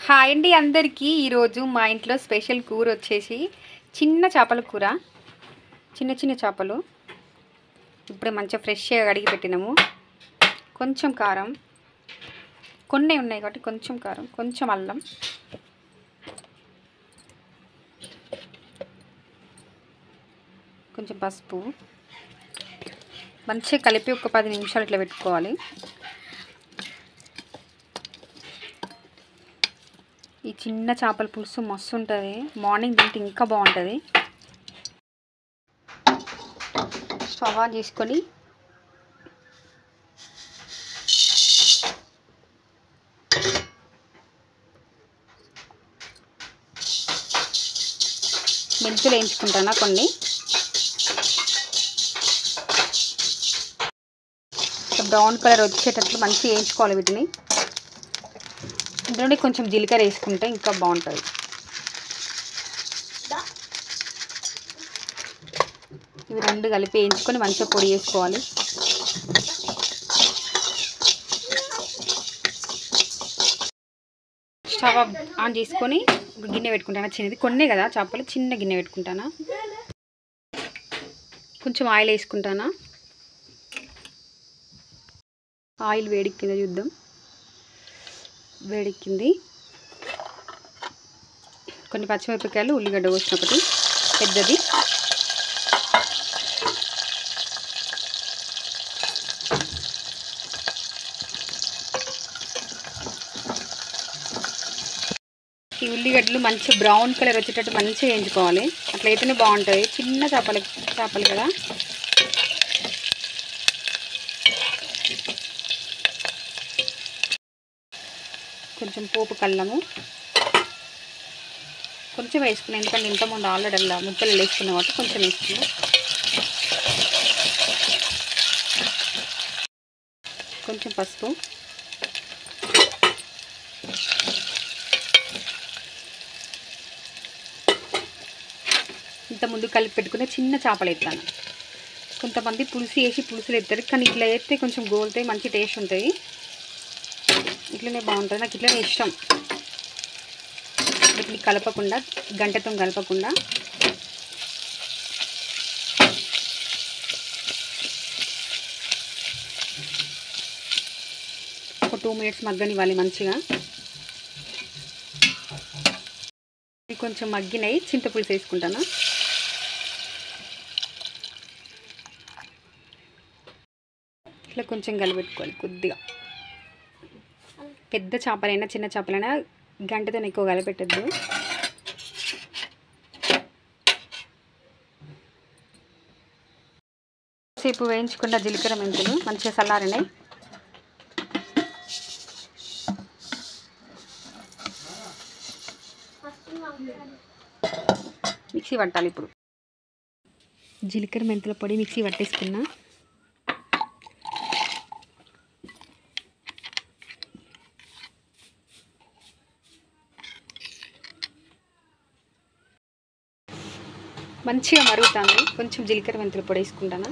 Hi అండి అందరికీ. ఈరోజు మా ఇంట్లో స్పెషల్ కూర వచ్చేసి చిన్న చేపల కూర. చిన్న చిన్న చేపలు ఇప్పుడే మంచిగా ఫ్రెష్గా కడిగి పెట్టినాము. కొంచెం కారం, కొన్ని ఉన్నాయి కాబట్టి కొంచెం కారం, కొంచెం అల్లం, కొంచెం పసుపు మంచిగా కలిపి ఒక 10 నిమిషాలు ఇట్లా పెట్టుకోవాలి. ఈ చిన్న చేపల పులుసు మస్తు ఉంటుంది. మార్నింగ్ తింటే ఇంకా బాగుంటుంది. స్టవ్ ఆన్ చేసుకొని మెంతులు వేయించుకుంటానా కొన్ని. బ్రౌన్ కలర్ వచ్చేటట్లు మంచిగా వేయించుకోవాలి వీటిని. ఇందులోనే కొంచెం జీలకర్ర వేసుకుంటే ఇంకా బాగుంటుంది. ఇవి రెండు కలిపి వేయించుకొని మంచిగా పొడి చేసుకోవాలి. స్టవ్ ఆన్ చేసుకొని ఒక గిన్నె పెట్టుకుంటాను. చిన్నది కొన్నే కదా చేపలు, చిన్న గిన్నె పెట్టుకుంటానా. కొంచెం ఆయిల్ వేసుకుంటానా. ఆయిల్ వేడెక్కిందో చూద్దాం. వేడెక్కింది. కొన్ని పచ్చిమిరపకాయలు, ఉల్లిగడ్డ కోసిన ఒకటి పెద్దది, ఈ ఉల్లిగడ్డలు మంచి బ్రౌన్ కలర్ వచ్చేటట్టు మంచిగా వేయించుకోవాలి. అట్లయితేనే బాగుంటుంది. చిన్న చేపలు కదా. కొంచెం పోపు కల్లము కొంచెం వేసుకున్నాం, ఎందుకంటే ఇంతకుముందు ఆల్రెడీ అలా ముక్కలు వేసుకున్నాం కాబట్టి కొంచెం వేసుకున్నాం. కొంచెం పసుపు, ఇంతకుముందు కలిపి పెట్టుకునే చిన్న చేపలు ఎత్తాను. కొంతమంది పులుసు వేసి పులుసులు ఎత్తారు, కానీ ఇట్లా వేస్తే కొంచెం గోలుతాయి, మంచి టేస్ట్ ఉంటాయి. ఇట్లనే బాగుంటుంది. నాకు ఇట్లనే ఇష్టం. వీటిని కలపకుండా, గంటతో కలపకుండా ఒక 2 మినిట్స్ మగ్గనివ్వాలి మంచిగా. ఇవి కొంచెం మగ్గినాయి. చింతపులుసు వేసుకుంటాను. ఇట్లా కొంచెం కలిపెట్టుకోవాలి కొద్దిగా. పెద్ద చేపలైనా చిన్న చేపలైనా గంటతో ఎక్కువ కలిపెట్టద్దు. సేపు వేయించుకున్న జీలకర్ర మెంతులు మంచిగా చల్లారినాయి. మిక్సీ పట్టాలి. ఇప్పుడు జీలకర్ర మెంతుల పొడి మిక్సీ పట్టేసుకున్నా. మంచిగా మరుగుతుంది. కొంచెం జీలకర్ర మెంతుల పొడి వేసుకుంటాను.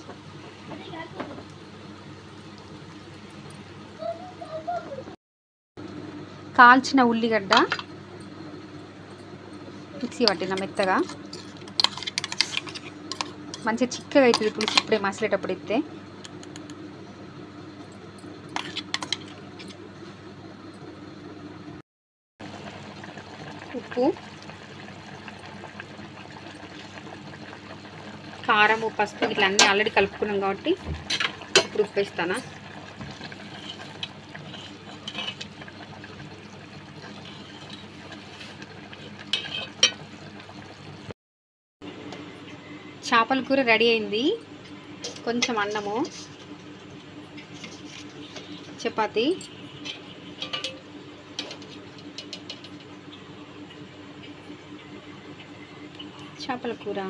కాల్చిన ఉల్లిగడ్డ మిక్సీ పట్టిన మెత్తగా. మంచిగా చిక్కగా అవుతుంది పులుసు ఇప్పుడే మసిలేటప్పుడు ఎత్తే. ఉప్పు, కారము, పసుపు ఇట్లా అన్నీ ఆల్రెడీ కలుపుకున్నాం కాబట్టి ఇప్పుడు ఉప్పు వేస్తాను. చేపల కూర రెడీ అయింది. కొంచెం అన్నము, చపాతి, చేపల కూర.